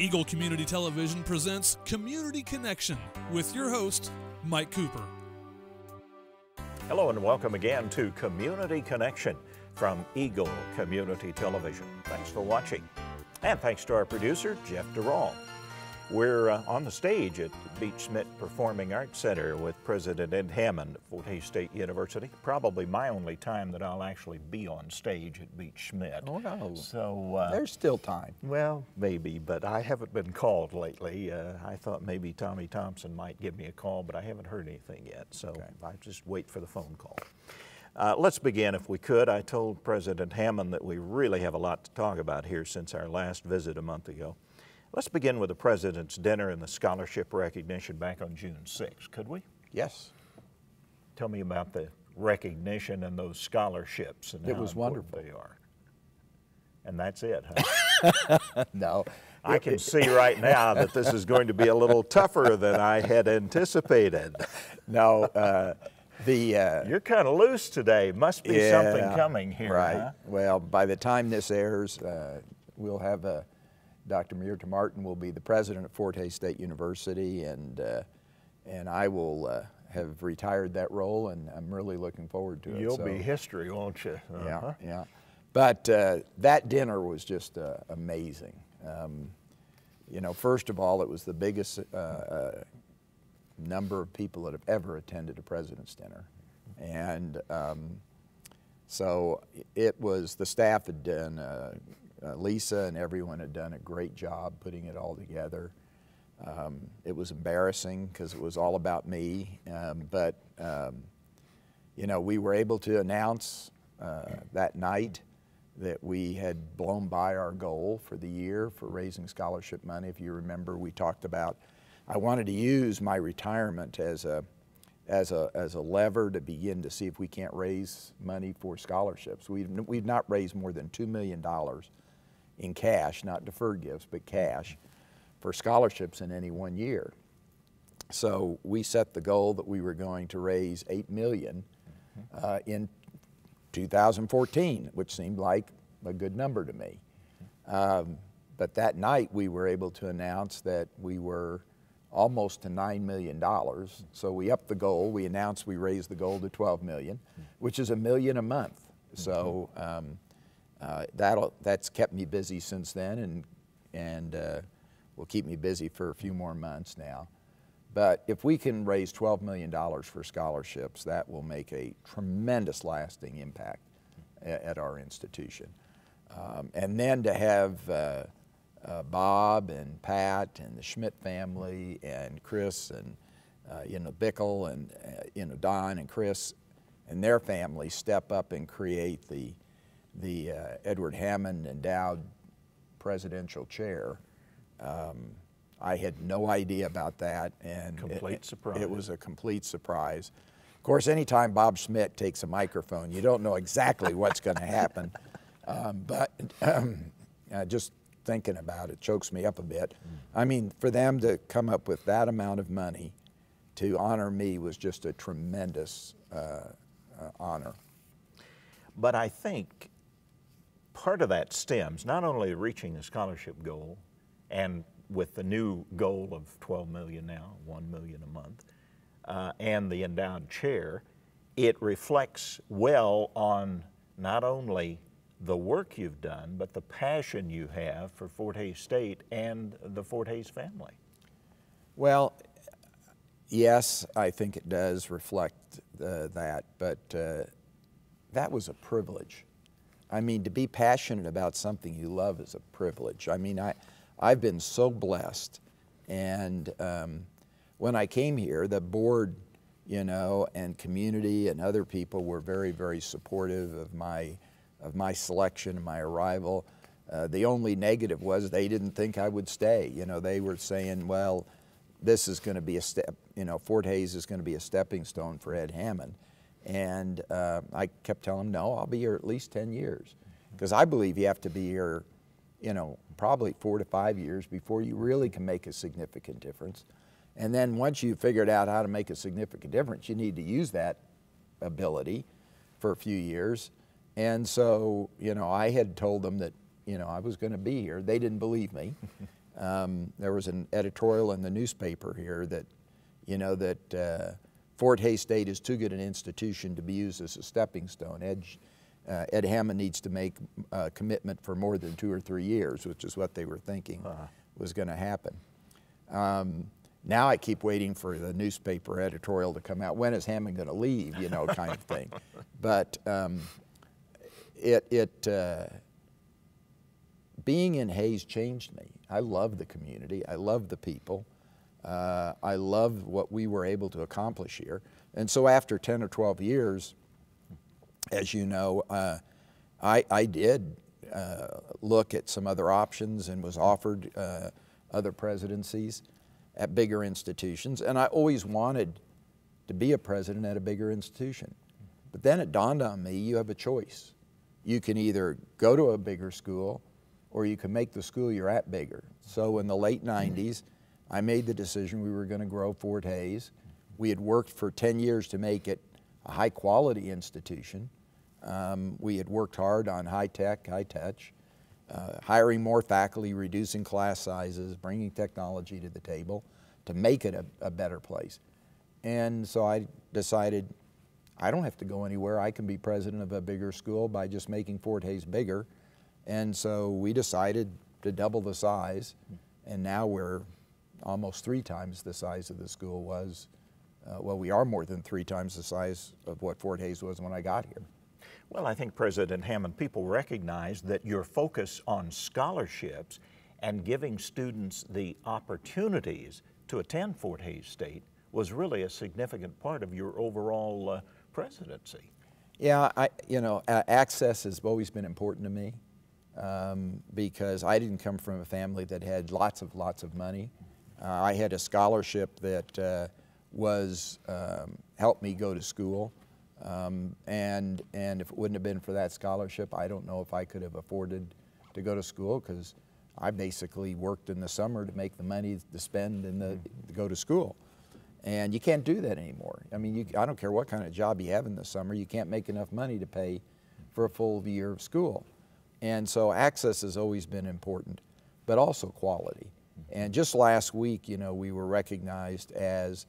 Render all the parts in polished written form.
Eagle Community Television presents Community Connection with your host, Mike Cooper. Hello and welcome again to Community Connection from Eagle Community Television. Thanks for watching. And thanks to our producer, Jeff Durall. We're on the stage at Beach Schmidt Performing Arts Center with President Ed Hammond at Fort Hays State University. Probably my only time that I'll actually be on stage at Beach Schmidt. Oh, no. So, there's still time. Well, maybe, but I haven't been called lately. I thought maybe Tommy Thompson might give me a call, but I haven't heard anything yet, so okay. I just wait for the phone call. Let's begin, if we could. I told President Hammond that we really have a lot to talk about here since our last visit a month ago. Let's begin with the President's Dinner and the scholarship recognition back on June 6th, could we? Yes. Tell me about the recognition and those scholarships and it how was wonderful they are. And that's it, huh? No. I can see right now that this is going to be a little tougher than I had anticipated. No, you're kind of loose today. Must be something coming here, right? Huh? Well, by the time this airs, we'll have Dr. Mirta Martin will be the president of Fort Hays State University, and I will have retired that role, and I'm really looking forward to it. You'll be history, won't you? Yeah, yeah. But that dinner was just amazing. You know, first of all, it was the biggest number of people that have ever attended a President's Dinner. And so it was, the staff had done, Lisa and everyone had done a great job putting it all together. It was embarrassing because it was all about me, but you know, we were able to announce that night that we had blown by our goal for the year for raising scholarship money. If you remember, we talked about, I wanted to use my retirement as a lever to begin to see if we can't raise money for scholarships. We've not raised more than $2 million in cash, not deferred gifts, but cash, for scholarships in any one year. So we set the goal that we were going to raise $8 million in 2014, which seemed like a good number to me. But that night we were able to announce that we were almost to $9 million. So we upped the goal. We announced we raised the goal to $12 million, which is $1 million a month. So that's kept me busy since then, and will keep me busy for a few more months now. But if we can raise $12 million for scholarships, that will make a tremendous lasting impact at our institution. And then to have Bob and Pat and the Schmidt family and Chris and you know, Bickle and you know, Don and Chris and their family step up and create the Edward Hammond Endowed Presidential Chair. I had no idea about that, and it was a complete surprise. Of course, anytime Bob Schmidt takes a microphone, you don't know exactly what's going to happen, but just thinking about it chokes me up a bit. I mean, for them to come up with that amount of money to honor me was just a tremendous honor. But I think part of that stems not only reaching the scholarship goal, and with the new goal of $12 million now, $1 million a month, and the endowed chair, it reflects well on not only the work you've done, but the passion you have for Fort Hays State and the Fort Hays family. Well, yes, I think it does reflect that, but that was a privilege. I mean, to be passionate about something you love is a privilege. I mean, I've been so blessed, and when I came here, the board, you know, and community and other people were very, very supportive of my selection and my arrival. The only negative was they didn't think I would stay. You know, they were saying, well, this is going to be a step, you know, Fort Hays is going to be a stepping stone for Ed Hammond. And I kept telling them, no, I'll be here at least 10 years. Because I believe you have to be here, you know, probably 4 to 5 years before you really can make a significant difference. And then once you've figured out how to make a significant difference, you need to use that ability for a few years. And so, you know, I had told them that, you know, I was going to be here. They didn't believe me. There was an editorial in the newspaper here that, you know, that Fort Hays State is too good an institution to be used as a stepping stone. Ed Hammond needs to make a commitment for more than 2 or 3 years, which is what they were thinking was going to happen. Now I keep waiting for the newspaper editorial to come out. When is Hammond going to leave, you know, kind of thing. But being in Hays changed me. I love the community. I love the people. I love what we were able to accomplish here. And so after 10 or 12 years, as you know, I did look at some other options and was offered other presidencies at bigger institutions. And I always wanted to be a president at a bigger institution. But then it dawned on me, you have a choice. You can either go to a bigger school or you can make the school you're at bigger. So in the late 90s, I made the decision we were going to grow Fort Hays. We had worked for 10 years to make it a high quality institution. We had worked hard on high tech, high touch, hiring more faculty, reducing class sizes, bringing technology to the table to make it a better place. And so I decided I don't have to go anywhere. I can be president of a bigger school by just making Fort Hays bigger. And so we decided to double the size, and now we're almost 3 times the size of the school was. Well, we are more than 3 times the size of what Fort Hays was when I got here. Well, I think, President Hammond, people recognize that your focus on scholarships and giving students the opportunities to attend Fort Hays State was really a significant part of your overall presidency. Yeah, access has always been important to me because I didn't come from a family that had lots of money. I had a scholarship that helped me go to school. And if it wouldn't have been for that scholarship, I don't know if I could have afforded to go to school, because I basically worked in the summer to make the money to spend to go to school. And you can't do that anymore. I mean, I don't care what kind of job you have in the summer, you can't make enough money to pay for a full year of school. And so access has always been important, but also quality. And just last week, you know, we were recognized as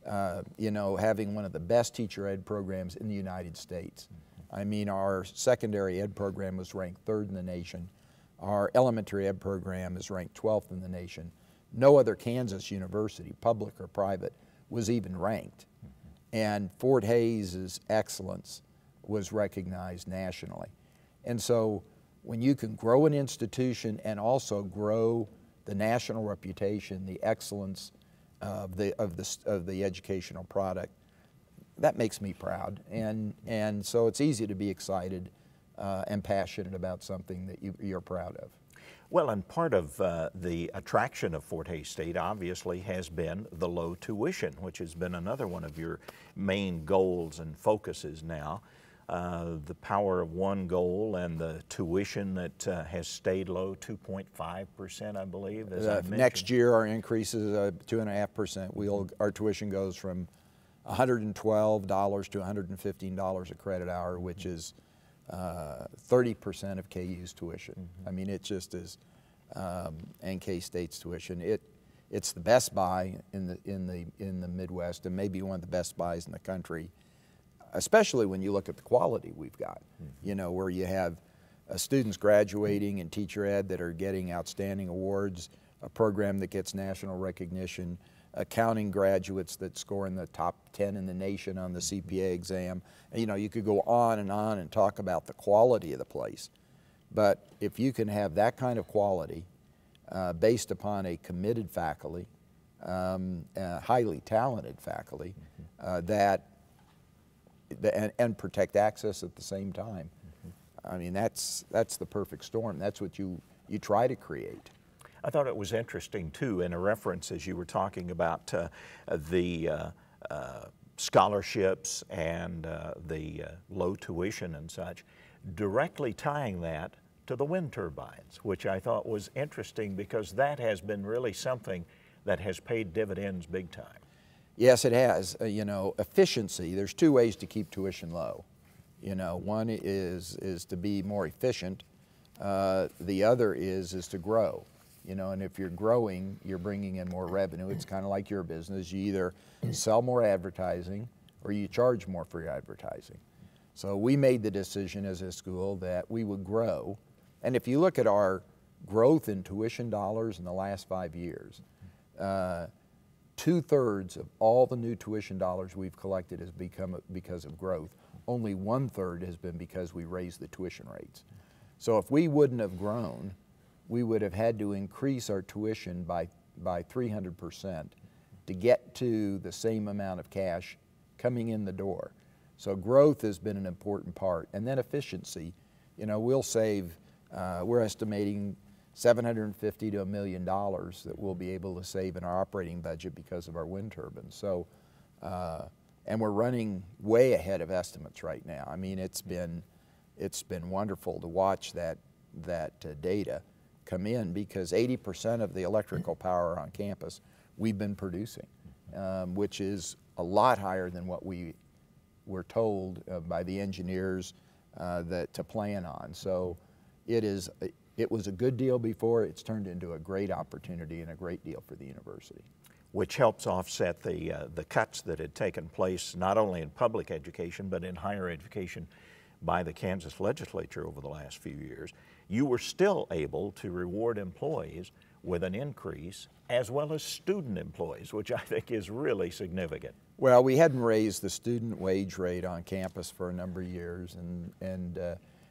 having one of the best teacher ed programs in the United States. I mean, our secondary ed program was ranked 3rd in the nation. Our elementary ed program is ranked 12th in the nation. No other Kansas university, public or private, was even ranked. And Fort Hays' excellence was recognized nationally. And so when you can grow an institution and also grow the national reputation, the excellence of the educational product, that makes me proud. And so it's easy to be excited and passionate about something that you're proud of. Well, and part of the attraction of Fort Hays State obviously has been the low tuition, which has been another one of your main goals and focuses now. The Power of One goal and the tuition that has stayed low, 2.5%, I believe, as I mentioned. Next year, our increase is 2.5%. Our tuition goes from $112 to $115 a credit hour, which is 30% of KU's tuition. I mean, it just is, and K-State's tuition. It's the best buy in the Midwest, and maybe one of the best buys in the country, especially when you look at the quality we've got. You know, where you have students graduating in teacher ed that are getting outstanding awards, a program that gets national recognition, accounting graduates that score in the top 10 in the nation on the CPA exam. And, you know, you could go on and talk about the quality of the place. But if you can have that kind of quality based upon a committed faculty, highly talented faculty, and protect access at the same time, I mean, that's the perfect storm. That's what you try to create. I thought it was interesting, too, in a reference as you were talking about the scholarships and the low tuition and such, directly tying that to the wind turbines, which I thought was interesting because that has been really something that has paid dividends big time. Yes, it has. You know, efficiency, there's 2 ways to keep tuition low. You know, one is to be more efficient. The other is to grow. You know, and if you're growing, you're bringing in more revenue. It's kind of like your business. You either sell more advertising or you charge more for your advertising. So we made the decision as a school that we would grow. And if you look at our growth in tuition dollars in the last 5 years, 2/3 of all the new tuition dollars we've collected has become because of growth. Only 1/3 has been because we raised the tuition rates. So if we wouldn't have grown, we would have had to increase our tuition by 300% to get to the same amount of cash coming in the door. So growth has been an important part. And then efficiency. You know, we'll save, we're estimating $750 to $1 million that we'll be able to save in our operating budget because of our wind turbines. So, and we're running way ahead of estimates right now. I mean, it's been wonderful to watch that data come in, because 80% of the electrical power on campus we've been producing, which is a lot higher than what we were told by the engineers to plan on. So it was a good deal before. It's turned into a great opportunity and a great deal for the university. Which helps offset the cuts that had taken place not only in public education but in higher education by the Kansas legislature over the last few years. You were still able to reward employees with an increase, as well as student employees, which I think is really significant. Well, we hadn't raised the student wage rate on campus for a number of years, and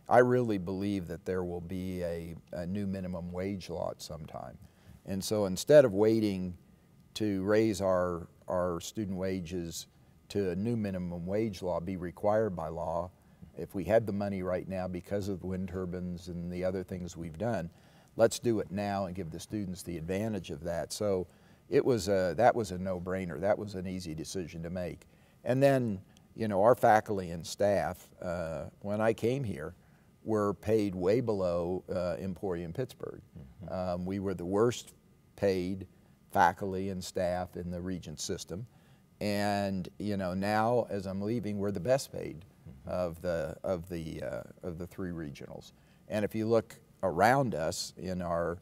I really believe that there will be a new minimum wage law at some time. And so instead of waiting to raise our student wages to a new minimum wage law be required by law, if we had the money right now because of the wind turbines and the other things we've done, let's do it now and give the students the advantage of that. So that was a no-brainer. That was an easy decision to make. And then, you know, our faculty and staff, when I came here, were paid way below Emporium Pittsburgh. Mm-hmm. We were the worst paid faculty and staff in the Regent system. And, you know, now as I'm leaving, we're the best paid of the three regionals. And if you look around us in our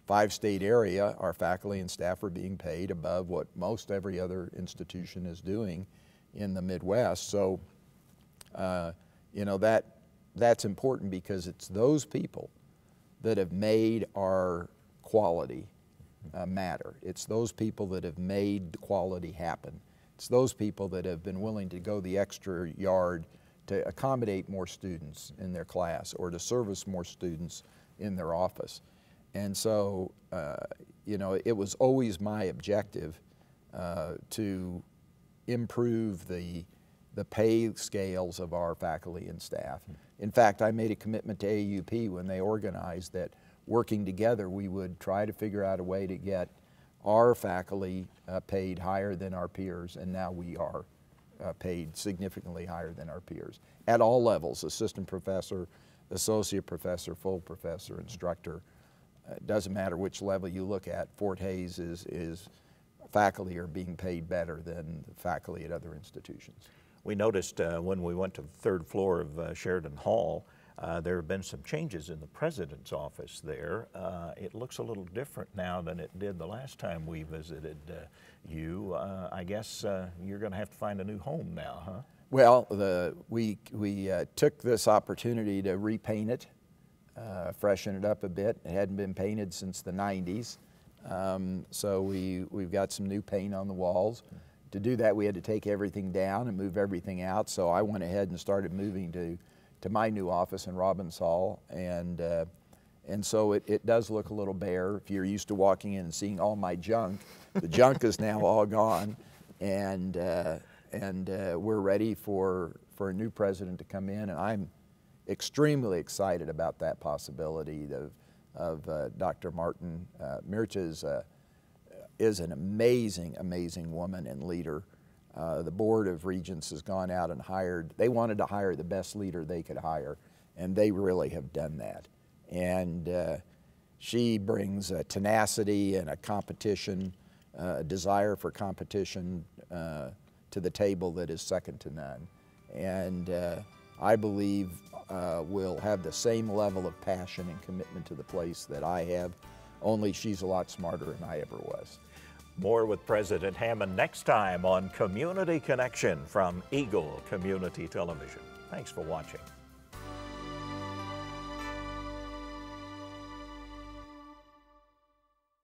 5-state area, our faculty and staff are being paid above what most every other institution is doing in the Midwest. So, you know, that's important, because it's those people that have made our quality matter. It's those people that have made the quality happen. It's those people that have been willing to go the extra yard to accommodate more students in their class or to service more students in their office. And so, you know, it was always my objective to improve the pay scales of our faculty and staff. In fact, I made a commitment to AUP when they organized that working together we would try to figure out a way to get our faculty paid higher than our peers, and now we are paid significantly higher than our peers at all levels: assistant professor, associate professor, full professor, instructor. It doesn't matter which level you look at. Fort Hays is faculty are being paid better than the faculty at other institutions. We noticed when we went to the third floor of Sheridan Hall, there have been some changes in the president's office there. It looks a little different now than it did the last time we visited you. I guess you're going to have to find a new home now, huh? Well, we took this opportunity to repaint it, freshen it up a bit. It hadn't been painted since the 90s, so we've got some new paint on the walls. To do that, we had to take everything down and move everything out, so I went ahead and started moving to my new office in Robbins Hall, and so it does look a little bare. If you're used to walking in and seeing all my junk, the junk is now all gone, and we're ready for a new president to come in, and I'm extremely excited about that possibility of Dr. Martin. Mircea is an amazing, amazing woman and leader. The Board of Regents has gone out and they wanted to hire the best leader they could hire, and they really have done that. And she brings a tenacity and a competition, a desire for competition to the table that is second to none. And I believe will have the same level of passion and commitment to the place that I have, only she's a lot smarter than I ever was. More with President Hammond next time on Community Connection from Eagle Community Television. Thanks for watching.